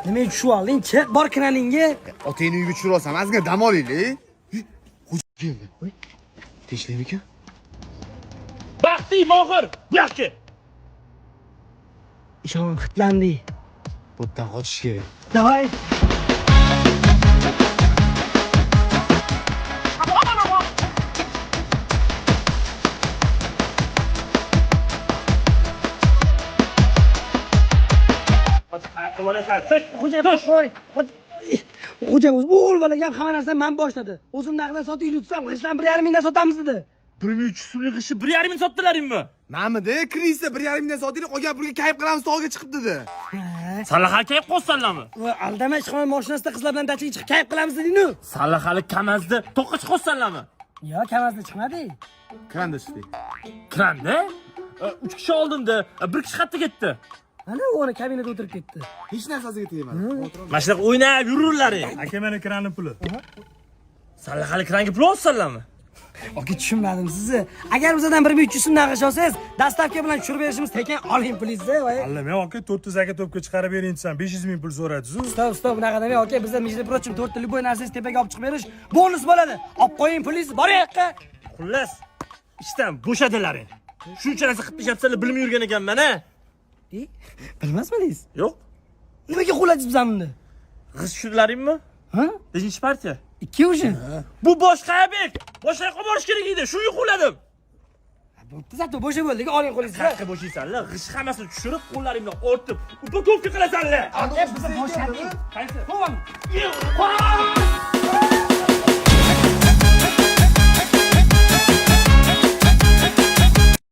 Nima tushib olding? Chiq, bor kanalingga. Otangni uyga tushirib olsam, ozgina dam olaylik. Xo'ja keldi. Voy. Tinchlikmi? Baxti Mohir, bu yoqqa. Ishon xitlandi. Bu yerdan qochish kerak. Davay. Xo'ja o'zi o'g'il bola gap hamma narsani men boshladi. O'zim naqddan sotib yutsam, g'ishdan 1,5 mingdan sotamiz dedi. 1300 so'mlik g'ishni 1,5 ming sotdilaringmi? Namida kirisa 1,5 mingdan sotdik, qolgan pulga kayf qilamiz, tog'ga chiqib dedi. Sallahali kayf qo'ysanlarmi? Voy, aldama ishxona mashinasida qizlar bilan dachaga chiqib kayf qilamiz deding-ku. Sallahali kamazda to'qqa chiqosanlarmi? Yo, kamazda chiqmadi. Kranda chiqdik. Kranda? 3 kishi oldimda, 1 kishi qayerga ketdi? Mana o'g'ri kabinada o'tirib ketdi. Hech narsasiga tegmadi. Mana shunaqa o'ynab yururlaring. Aka meni kranni puli. Sallahali kranga pul olsanlarmi? Aka tushunmadim sizni. Agar bizdan 1300 so'm naqsh olsangiz, dastavka bilan tushirib berishimiz tekin oling pulingizni, voy. Alla men aka 400 aka to'pga chiqarib bering desam 500 ming pul so'raysiz. Stop, bunaqa demang, aka. Bizda между прочим 4 ta любой narsangiz tepaga olib chiqib berish bonus bo'ladi. Olib qo'ying pulingizni, boring yoqqa. Xullas, ishdan bo'shadilaring. Shuncha narsa qilib tashlabsizlar, bilmay yurgan ekanman-a. Bilmasmidingiz? Yo'q. Nimaga qo'ladingiz bizani bunda? G'ish tushirlaringmi? Ha? Nechinchi partiya? 2 уже. Bu boshqa bek. Boshqa yoqqa borish kerak edi. Shunga qo'lladim. Bo'pti, zato bo'sha bo'ldi-ku, oling qo'lingizni. Qaqqa bo'shaysanlar, g'ish hammasini tushirib, qo'llaring bilan ortib, upakovka qilasanlar. Aka, biz boshladik. Qaysi? Qo'ying. Qo'y!